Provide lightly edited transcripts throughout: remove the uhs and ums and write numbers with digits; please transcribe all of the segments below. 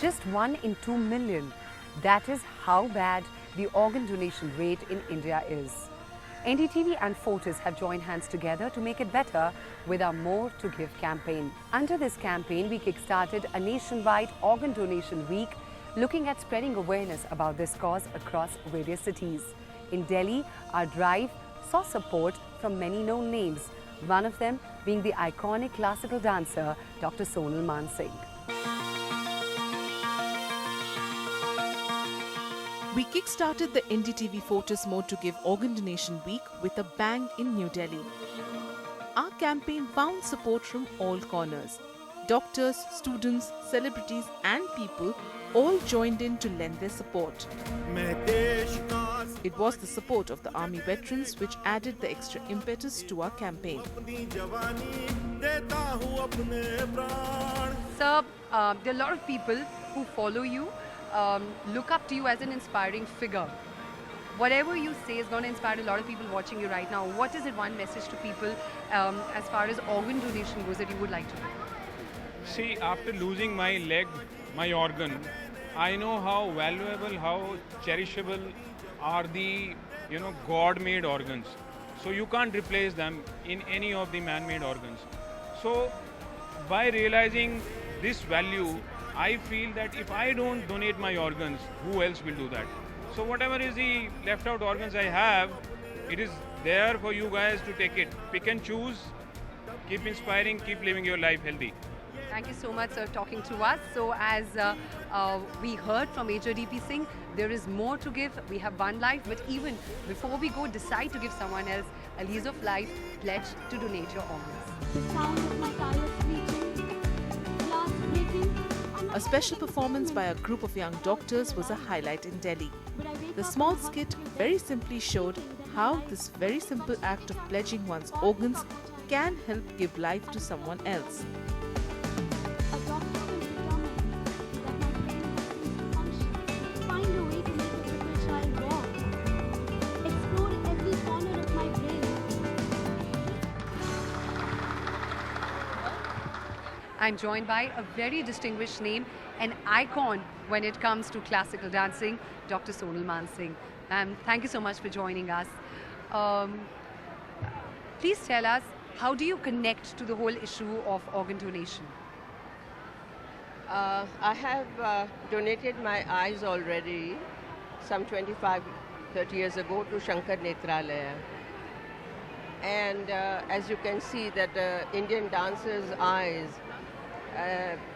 just 1 in 2 million. That is how bad the organ donation rate in India is. NDTV and Fortis have joined hands together to make it better with our More to Give campaign. Under this campaign, we kick-started a nationwide organ donation week looking at spreading awareness about this cause across various cities. In Delhi, our drive saw support from many known names, one of them being the iconic classical dancer Dr. Sonal Mansingh. We kick-started the NDTV-Fortis More to Give Organ Donation Week with a bang in New Delhi. Our campaign found support from all corners. Doctors, students, celebrities and people all joined in to lend their support. It was the support of the army veterans which added the extra impetus to our campaign. Sir, there are a lot of people who follow you, look up to you as an inspiring figure. Whatever you say is going to inspire a lot of people watching you right now. What is it, one message to people as far as organ donation goes that you would like to give? See, after losing my leg, my organ, I know how valuable, how cherishable are the, God-made organs. So you can't replace them in any of the man-made organs. So by realizing this value, I feel that if I don't donate my organs, who else will do that? So whatever is the left out organs I have, it is there for you guys to take it. Pick and choose, keep inspiring, keep living your life healthy. Thank you so much, sir, talking to us. So as we heard from Major DP Singh, there is more to give. We have one life, but even before we go decide to give someone else a lease of life, pledge to donate your organs. The sound of my tires screeching, glass breaking. A special performance by a group of young doctors was a highlight in Delhi. The small skit very simply showed how this very simple act of pledging one's organs can help give life to someone else. A doctor will determine that my brain has to function, find a way to make a crippled child walk, explore every corner of my brain. I'm joined by a very distinguished name, an icon when it comes to classical dancing, Dr. Sonal Mansingh. Thank you so much for joining us. Please tell us, how do you connect to the whole issue of organ donation? I have donated my eyes already some 25-30 years ago to Shankar Netralaya. And as you can see that the Indian dancers' eyes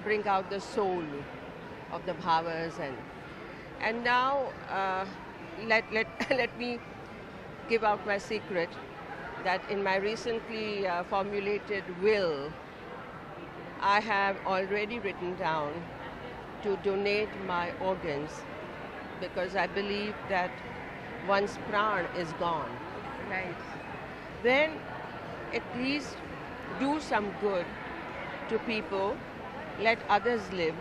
bring out the soul of the bhavas. And now let me give out my secret that in my recently formulated will, I have already written down to donate my organs because I believe that once pran is gone, Right. then at least do some good to people, let others live.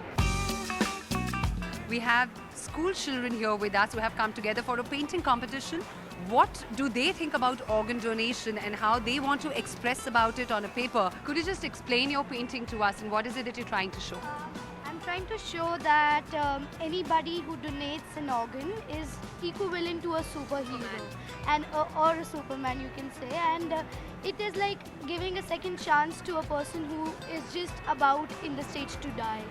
We have school children here with us who have come together for a painting competition. What do they think about organ donation and how they want to express about it on a paper? Could you just explain your painting to us and what is it that you're trying to show? I'm trying to show that anybody who donates an organ is equivalent to a superhero and or a superman, you can say, and it is like giving a second chance to a person who is just about in the stage to die.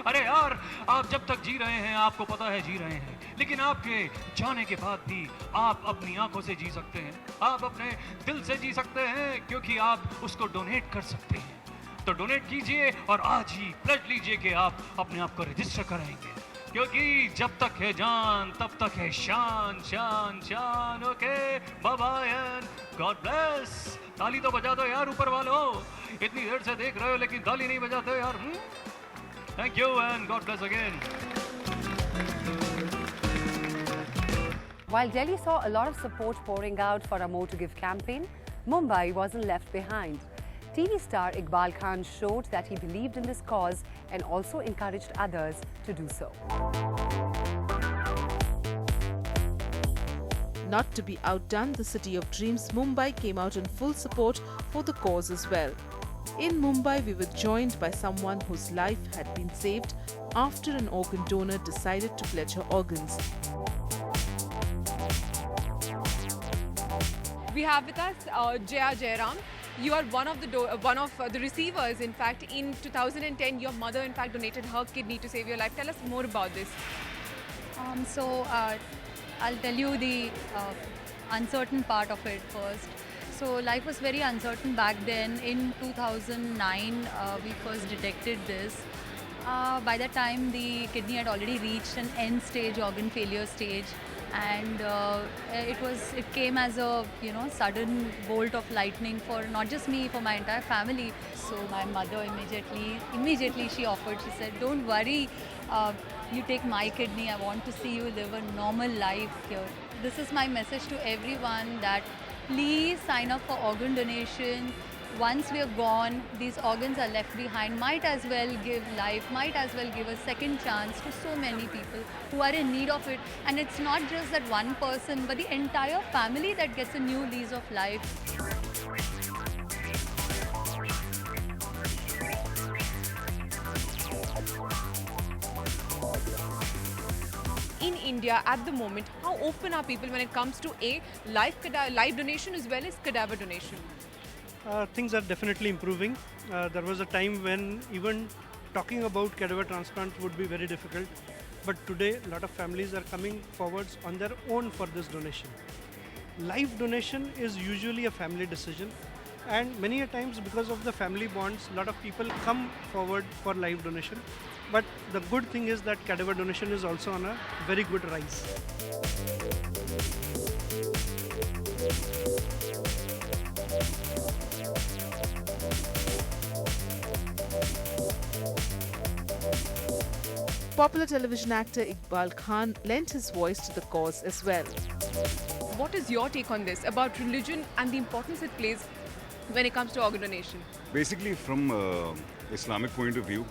अरे यार, आप जब तक जी रहे हैं आपको पता है जी रहे हैं, लेकिन आपके जाने के बाद भी आप अपनी आंखों से जी सकते हैं, आप अपने दिल से जी सकते हैं क्योंकि आप उसको डोनेट कर सकते हैं। तो डोनेट कीजिए और आज ही प्लेज लीजिए कि आप अपने आप को रजिस्टर कराएंगे, क्योंकि जब तक है जान तब तक है शान शान शान। Okay, bye bye and God bless. ताली तो बजा दो यार ऊपर वालों, इतनी देर से देख रहे हो लेकिन ताली नहीं बजाते यार। Thank you and God bless again. While Delhi saw a lot of support pouring out for our More to Give campaign, Mumbai wasn't left behind. TV star Iqbal Khan showed that he believed in this cause and also encouraged others to do so. Not to be outdone, the city of dreams, Mumbai, came out in full support for the cause as well. In Mumbai, we were joined by someone whose life had been saved after an organ donor decided to pledge her organs. We have with us Jaya Jairam. You are one of the receivers. In fact, in 2010, your mother, in fact, donated her kidney to save your life. Tell us more about this. I'll tell you the uncertain part of it first. So life was very uncertain back then. In 2009, we first detected this. By that time, the kidney had already reached an end stage, organ failure stage, and it came as a sudden bolt of lightning for not just me, for my entire family. So my mother immediately she offered. She said, "Don't worry. You take my kidney. I want to see you live a normal life here." This is my message to everyone, that please sign up for organ donation. Once we are gone, these organs are left behind. Might as well give life, might as well give a second chance to so many people who are in need of it. And it's not just that one person, but the entire family that gets a new lease of life. In India at the moment, how open are people when it comes to live donation as well as cadaver donation? Things are definitely improving. There was a time when even talking about cadaver transplant would be very difficult. But today, a lot of families are coming forwards on their own for this donation. Live donation is usually a family decision. And many a times, because of the family bonds, a lot of people come forward for live donation. But the good thing is that cadaver donation is also on a very good rise. Popular television actor Iqbal Khan lent his voice to the cause as well. What is your take on this, about religion and the importance it plays when it comes to organ donation? Basically, from Islamic point of view,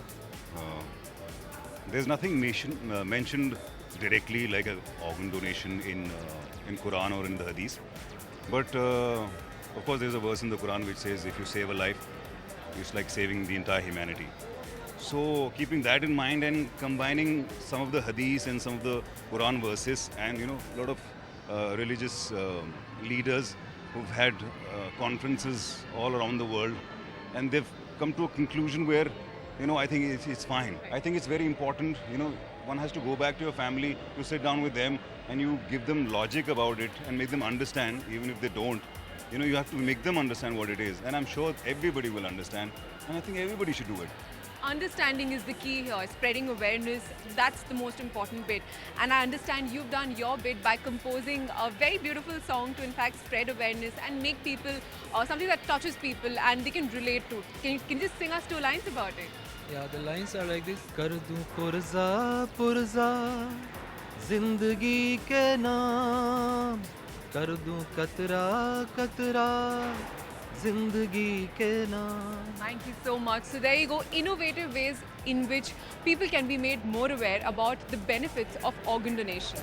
there's nothing mentioned directly like an organ donation in Quran or in the Hadith. But of course, there's a verse in the Quran which says, if you save a life, it's like saving the entire humanity. So keeping that in mind and combining some of the Hadith and some of the Quran verses, and a lot of religious leaders who've had conferences all around the world, and they've come to a conclusion where I think it's fine. I think it's very important, one has to go back to your family, to sit down with them, and you give them logic about it and make them understand, even if they don't. You have to make them understand what it is. And I'm sure everybody will understand. And I think everybody should do it. Understanding is the key here, spreading awareness, that's the most important bit. And I understand you've done your bit by composing a very beautiful song to in fact spread awareness and make people, something that touches people and they can relate to. Can you just sing us 2 lines about it? Yeah, the lines are like this. Kar dun purza purza zindagi ke naam, kar dun katra katra zindagi ke naam. Thank you so much. So there you go, innovative ways in which people can be made more aware about the benefits of organ donation.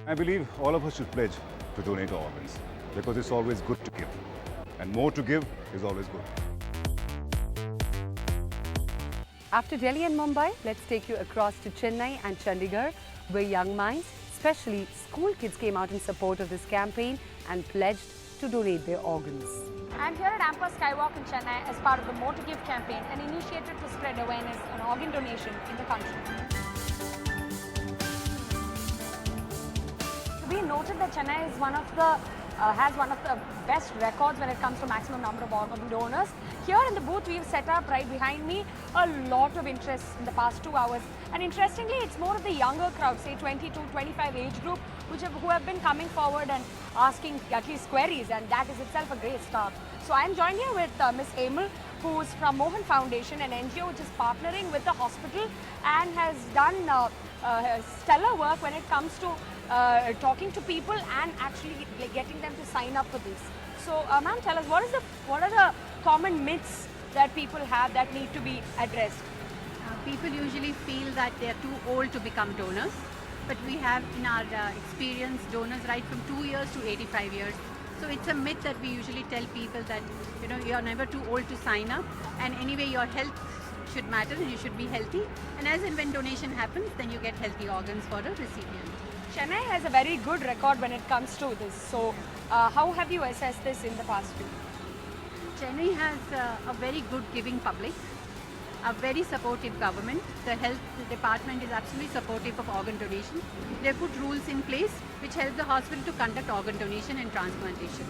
I believe all of us should pledge to donate our organs, because it's always good to give. And more to give is always good. After Delhi and Mumbai, let's take you across to Chennai and Chandigarh, where young minds, especially school kids, came out in support of this campaign and pledged to donate their organs. I'm here at Amper Skywalk in Chennai as part of the More to Give campaign, an initiative to spread awareness on organ donation in the country. We noted that Chennai is has one of the best records when it comes to maximum number of organ donors. Here in the booth we've set up right behind me a lot of interest in the past 2 hours, and interestingly it's more of the younger crowd, say 20 to 25 age group, who have been coming forward and asking at least queries, and that is itself a great start. So I'm joined here with Miss Emil, who's from Mohan Foundation, an NGO which is partnering with the hospital and has done stellar work when it comes to talking to people and actually getting them to sign up for this. So, ma'am, tell us what are the common myths that people have that need to be addressed? People usually feel that they are too old to become donors, but we have in our experience donors right from 2 years to 85 years. So it's a myth that we usually tell people that you are never too old to sign up, and anyway your health should matter and you should be healthy, and as and when donation happens then you get healthy organs for a recipient. Chennai has a very good record when it comes to this. So how have you assessed this in the past few? Chennai has a very good giving public, a very supportive government. The health department is absolutely supportive of organ donation. They put rules in place which help the hospital to conduct organ donation and transplantation.